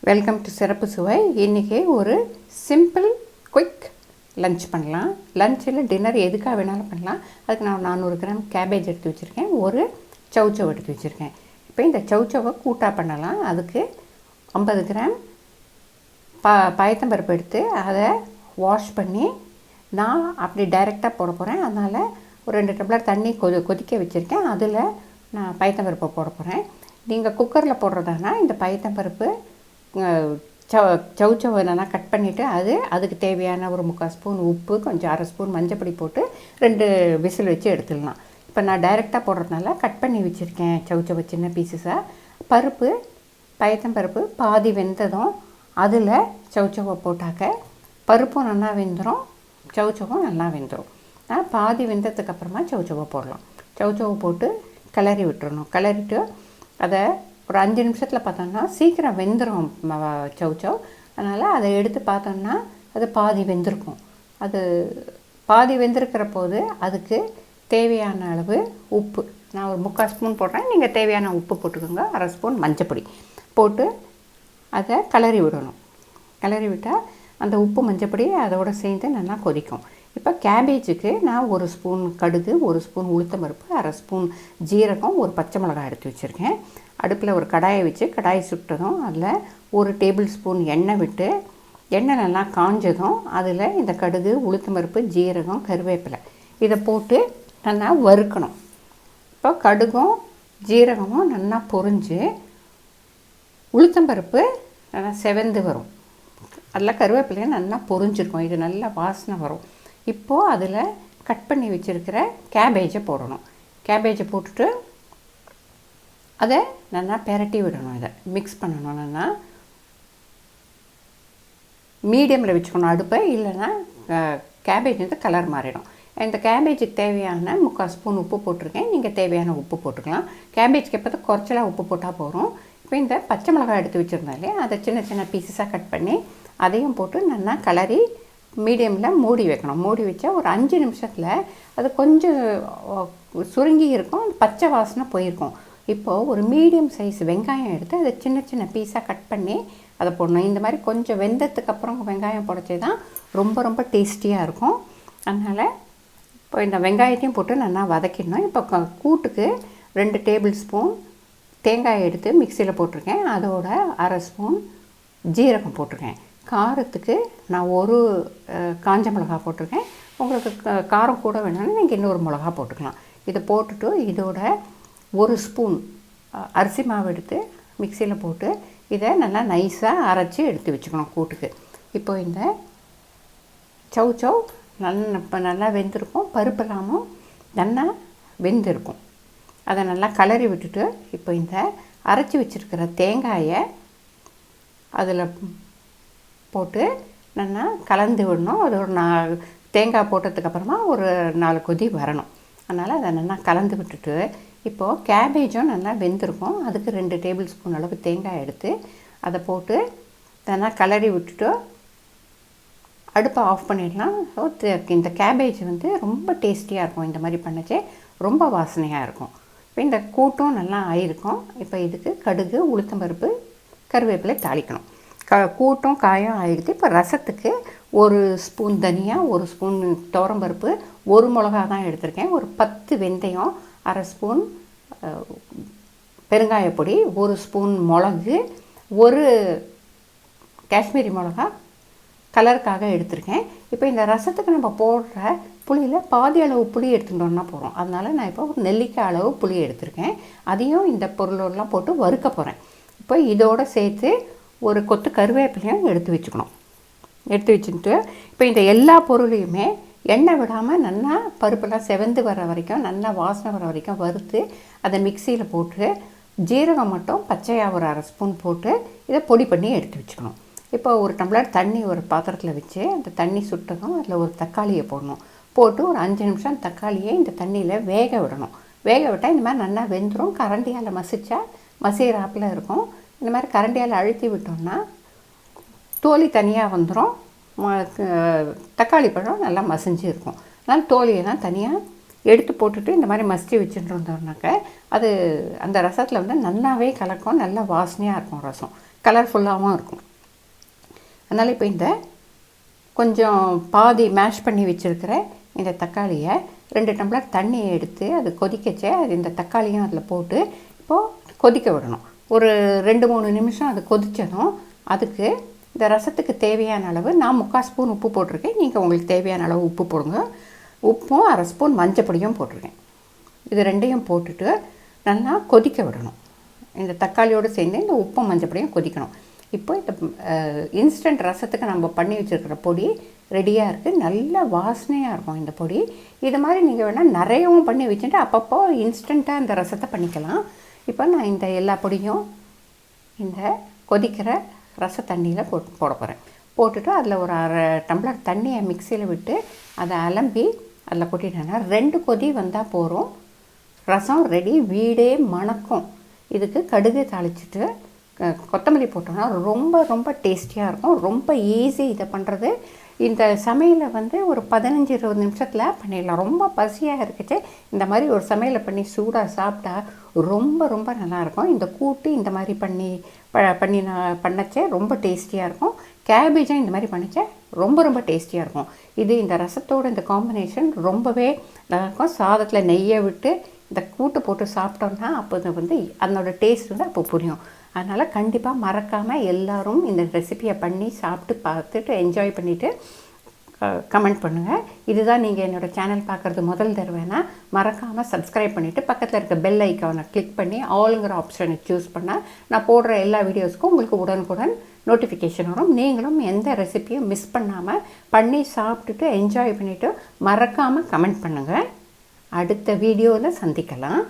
Welcome to சிறப்பு சுவை. இன்றைக்கி ஒரு சிம்பிள் குயிக் லன்ச் பண்ணலாம். லஞ்சில் டின்னர் எதுக்காக வேணாலும் பண்ணலாம். அதுக்கு நான் 400 கிராம் கேபேஜ் எடுத்து வச்சுருக்கேன், ஒரு சௌச்சவ் எடுத்து வச்சுருக்கேன். இப்போ இந்த சௌச்சவை கூட்டாக பண்ணலாம். அதுக்கு 50 கிராம் பயத்தம்பருப்பு எடுத்து அதை வாஷ் பண்ணி நான் அப்படி டைரெக்டாக போட போகிறேன். அதனால் ஒரு 2 டம்ளர் தண்ணி கொதிக்க வச்சுருக்கேன். அதில் நான் பயத்தம்பருப்பை போட போகிறேன். நீங்கள் குக்கரில் போடுறதானா இந்த பயத்தம்பருப்பு சௌச்சவை நல்லா கட் பண்ணிவிட்டு அதுக்கு தேவையான ஒரு 3/4 ஸ்பூன் உப்பு, கொஞ்சம் 1/2 ஸ்பூன் மஞ்சப்பொடி போட்டு 2 விசில் வச்சு எடுத்துடலாம். இப்போ நான் டைரெக்டாக போடுறதுனால கட் பண்ணி வச்சுருக்கேன் சௌச்சவை சின்ன பீசஸாக. பயத்தம்பருப்பு பாதி வெந்ததும் அதில் சௌச்சவை போட்டாக்க பருப்பும் நல்லா வெந்துடும், சௌச்சவும் நல்லா வெந்துடும். பாதி வெந்ததுக்கப்புறமா சௌச்சவை போடலாம். சௌச்சவை போட்டு கிளறி விட்டுறணும். கிளறிட்டு அதை ஒரு 5 நிமிஷத்தில் பார்த்தோம்னா சீக்கிரம் வெந்துடும் சௌச்சவ். அதனால் அதை எடுத்து பார்த்தோம்னா அது பாதி வெந்திருக்கும். அது பாதி வெந்திருக்கிற போது அதுக்கு தேவையான அளவு உப்பு நான் ஒரு 3/4 ஸ்பூன் போடுறேன். நீங்கள் தேவையான உப்பு போட்டுக்கோங்க. 1/2 ஸ்பூன் மஞ்சப்பொடி போட்டு அதை கிளறி விடணும். கிளறி விட்டால் அந்த உப்பு மஞ்சப்பொடி அதோடு சேர்ந்து நல்லா கொதிக்கும். இப்போ கேபேஜுக்கு நான் 1 ஸ்பூன் கடுகு, 1 ஸ்பூன் உளுத்தம்பருப்பு, 1/2 ஸ்பூன் ஜீரகம், ஒரு பச்சை மிளகாய் எடுத்து வச்சுருக்கேன். அடுப்பில் ஒரு கடாயை வச்சு கடாயை சுட்டதும் அதில் 1 டேபிள் ஸ்பூன் எண்ணெய் விட்டு எண்ணெய் நல்லா காஞ்சதும் அதில் இந்த கடுகு, உளுத்தம்பருப்பு, ஜீரகம், கருவேப்பிலை இதை போட்டு நல்லா வறுக்கணும். இப்போ கடுகும் ஜீரகமும் நல்லா பொரிஞ்சு உளுத்தம்பருப்பு நல்லா செவந்து வரும். அதில் கருவேப்பிலையும் நல்லா பொரிஞ்சிருக்கும். இது நல்லா வாசனை வரும். இப்போது அதில் கட் பண்ணி வச்சுருக்கிற கேபேஜை போடணும். கேபேஜை போட்டுட்டு அதை நல்லா பெரட்டி விடணும். இதை மிக்ஸ் பண்ணணும். நல்லா மீடியமில் வச்சுக்கணும் அடுப்பை, இல்லைன்னா கேபேஜ் வந்து கலர் மாறிடும். இந்த கேபேஜுக்கு தேவையான 3/4 ஸ்பூன் உப்பு போட்டிருக்கேன். நீங்கள் தேவையான உப்பு போட்டுக்கலாம். கேபேஜ்க்கு எப்போ குறைச்சலாக உப்பு போட்டால் போகிறோம். இப்போ இந்த பச்சை மிளகாய் எடுத்து வச்சுருந்தாலே அதை சின்ன சின்ன பீசஸாக கட் பண்ணி அதையும் போட்டு நல்லா கிளறி மீடியமில் மூடி வைக்கணும். மூடி வச்சா ஒரு 5 நிமிஷத்தில் அது கொஞ்சம் சுருங்கி இருக்கும், பச்சை வாசனை போயிருக்கும். இப்போது ஒரு மீடியம் சைஸ் வெங்காயம் எடுத்து அதை சின்ன சின்ன பீஸாக கட் பண்ணி அதை போடணும். இந்த மாதிரி கொஞ்சம் வெந்ததுக்கப்புறம் வெங்காயம் போடச்சே தான் ரொம்ப ரொம்ப டேஸ்டியாக இருக்கும். அதனால் இப்போ இந்த வெங்காயத்தையும் போட்டு நல்லா வதக்கிடணும். இப்போ கூட்டுக்கு 2 டேபிள் ஸ்பூன் தேங்காய் எடுத்து மிக்சியில் போட்டிருக்கேன். அதோட 1/2 ஸ்பூன் ஜீரகம் போட்டிருக்கேன். காரத்துக்கு நான் ஒரு காஞ்ச மிளகா போட்டிருக்கேன். உங்களுக்கு காரம் கூட வேணும்னா நீங்கள் இன்னொரு மிளகா போட்டுக்கலாம். இதை போட்டுட்டு இதோட 1 ஸ்பூன் அரிசி மாவு எடுத்து மிக்சியில் போட்டு இதை நல்லா நைஸாக அரைச்சி எடுத்து வச்சுக்கணும் கூட்டுக்கு. இப்போ இந்த சௌச்சவ் இப்போ நல்லா வெந்திருக்கும், பருப்பெல்லாமும் நல்லா வெந்திருக்கும். அதை நல்லா கிளறி விட்டுட்டு இப்போ இந்த அரைச்சி வச்சுருக்கிற தேங்காயை அதில் போட்டு நல்லா கலந்து விடணும். அது ஒரு தேங்காய் போட்டதுக்கப்புறமா ஒரு 4 கொதி வரணும். அதனால் அதை நல்லா கலந்து விட்டுட்டு இப்போது கேபேஜும் நல்லா வெந்திருக்கும். அதுக்கு 2 டேபிள் ஸ்பூன் அளவு தேங்காய் எடுத்து அதை போட்டு நல்லா கிளறி விட்டுட்டு அடுப்பை ஆஃப் பண்ணிடலாம். ஸோ இந்த கேபேஜ் வந்து ரொம்ப டேஸ்டியாக இருக்கும். இந்த மாதிரி பண்ணச்சே ரொம்ப வாசனையாக இருக்கும். இப்போ இந்த கூட்டும் நல்லா ஆயிருக்கும். இப்போ இதுக்கு கடுகு, உளுத்தம்பருப்பு, கருவேப்பிலை தாளிக்கணும். கூட்டும் காயும் ஆகிடுது. இப்போ ரசத்துக்கு 1 ஸ்பூன் தனியா, 1 ஸ்பூன் துவரம்பருப்பு, 1 மிளகா தான் எடுத்திருக்கேன், ஒரு 10 வெந்தயம், 1/2 ஸ்பூன் பெருங்காயப்பொடி, 1 ஸ்பூன் மிளகு, 1 காஷ்மீரி மிளகா கலருக்காக எடுத்திருக்கேன். இப்போ இந்த ரசத்துக்கு நம்ம போடுற புளியில் பாதி அளவு புளி எடுத்துட்டோம்னா போகிறோம். அதனால் நான் இப்போ ஒரு நெல்லிக்காய் அளவு புளி எடுத்திருக்கேன். அதையும் இந்த பொருளெல்லாம் போட்டு வறுக்க போகிறேன். இப்போ இதோடு சேர்த்து ஒரு கொத்து கருவேப்பிலையும் எடுத்து வச்சுக்கணும். எடுத்து வச்சுட்டு இப்போ இந்த எல்லா பொருளையுமே எண்ணெய் விடாமல் நல்லா பருப்பெல்லாம் செவந்து வர வரைக்கும் நல்லா வாசனை வர வரைக்கும் வறுத்து அதை மிக்சியில் போட்டு ஜீரகம் மட்டும் பச்சையாக ஒரு 1/2 ஸ்பூன் போட்டு இதை பொடி பண்ணி எடுத்து வச்சுக்கணும். இப்போ ஒரு டம்ளர் தண்ணி ஒரு பாத்திரத்தில் வச்சு அந்த தண்ணி சுட்டதும் அதில் ஒரு தக்காளியை போடணும். போட்டு ஒரு 5 நிமிஷம் தக்காளியை இந்த தண்ணியில் வேக விடணும். வேக விட்டால் இந்த மாதிரி நல்லா வெந்துடும். கரண்டியால் மசிச்சா மசிறாப்பில் இருக்கும். இந்த மாதிரி கரண்டியால் அழுத்தி விட்டோம்னா தோலி தனியாக வந்துடும். தக்காளி பழம் நல்லா மசிஞ்சு இருக்கும். அதனால் தோலியெல்லாம் தனியாக எடுத்து போட்டுட்டு இந்த மாதிரி மசிச்சு வச்சுட்டு இருந்தோம்னாக்க அது அந்த ரசத்தில் வந்து நல்லாவே கலக்கும், நல்லா வாசனையாக இருக்கும் ரசம். கலர்ஃபுல்லாகவும் இருக்கும். அதனால் இப்போ இந்த கொஞ்சம் பாதி மேஷ் பண்ணி வச்சுருக்கிற இந்த தக்காளியை 2 டம்ளர் தண்ணியை எடுத்து அது கொதிக்கச்சே அது இந்த தக்காளியும் அதில் போட்டு இப்போது கொதிக்க விடணும். ஒரு 2-3 நிமிஷம் அது கொதித்ததும் அதுக்கு இந்த ரசத்துக்கு தேவையான அளவு நான் 3/4 ஸ்பூன் உப்பு போட்டிருக்கேன். நீங்கள் உங்களுக்கு தேவையான அளவு உப்பு போடுங்க. உப்பும் 1/2 ஸ்பூன் மஞ்சப்பொடியும் போட்டிருக்கேன். இது 2யும் போட்டுட்டு நல்லா கொதிக்க விடணும். இந்த தக்காளியோடு சேர்ந்து இந்த உப்பும் மஞ்சப்பொடியும் கொதிக்கணும். இப்போ இந்த இன்ஸ்டன்ட் ரசத்துக்கு நம்ம பண்ணி வச்சுருக்கிற பொடி ரெடியாக இருக்குது. நல்ல வாசனையாக இருக்கும் இந்த பொடி. இது மாதிரி நீங்கள் வேணால் நிறையவும் பண்ணி வச்சுட்டு அப்பப்போ இன்ஸ்டண்ட்டாக இந்த ரசத்தை பண்ணிக்கலாம். இப்போ நான் இந்த எல்லா பொடியும் இந்த கொதிக்கிற ரச தண்ணியில் போட போகிறேன். போட்டுட்டு அதில் ஒரு 1/2 டம்ளர் தண்ணியை மிக்சியில் விட்டு அதை அலம்பி அதில் கொட்டிட்டேன்னா 2 கொதி வந்தால் போகிறோம். ரசம் ரெடி. வீடே மணக்கும். இதுக்கு கடுகு தாளிச்சிட்டு கொத்தமல்லி போட்டோம்னா ரொம்ப ரொம்ப டேஸ்டியாக இருக்கும். ரொம்ப ஈஸி இதை பண்ணுறது. இந்த சமையலை வந்து ஒரு 15-20 நிமிஷத்தில் பண்ணிடலாம். ரொம்ப பசியாக இருக்குச்சு இந்த மாதிரி ஒரு சமையலை பண்ணி சூடாக சாப்பிட்டா ரொம்ப ரொம்ப நல்லாயிருக்கும். இந்த கூட்டு இந்த மாதிரி பண்ணச்சே ரொம்ப டேஸ்டியாக இருக்கும். கேபேஜும் இந்த மாதிரி பண்ணிச்சே ரொம்ப ரொம்ப டேஸ்டியாக இருக்கும். இது இந்த ரசத்தோட இந்த காம்பினேஷன் ரொம்பவே நல்லாயிருக்கும். சாதத்தில் நெய்யை விட்டு இந்த கூட்டு போட்டு சாப்பிட்டோம்னா அப்போ வந்து அதனோட டேஸ்ட் வந்து அப்போ புரியும். அதனால் கண்டிப்பாக மறக்காமல் எல்லோரும் இந்த ரெசிபியை பண்ணி சாப்பிட்டு பார்த்துட்டு என்ஜாய் பண்ணிவிட்டு கமெண்ட் பண்ணுங்கள். இதுதான் நீங்கள் என்னோடய சேனல் பார்க்குறது முதல் தடவைனா மறக்காமல் சப்ஸ்கிரைப் பண்ணிவிட்டு பக்கத்தில் இருக்க பெல் ஐக்கானை கிளிக் பண்ணி ஆளுங்கிற ஆப்ஷனை சூஸ் பண்ணால் நான் போடுற எல்லா வீடியோஸ்க்கும் உங்களுக்கு உடனுக்குடன் நோட்டிஃபிகேஷன் வரும். நீங்களும் எந்த ரெசிபியும் மிஸ் பண்ணாமல் பண்ணி சாப்பிட்டுட்டு என்ஜாய் பண்ணிவிட்டு மறக்காமல் கமெண்ட் பண்ணுங்கள். அடுத்த வீடியோவில் சந்திக்கலாம்.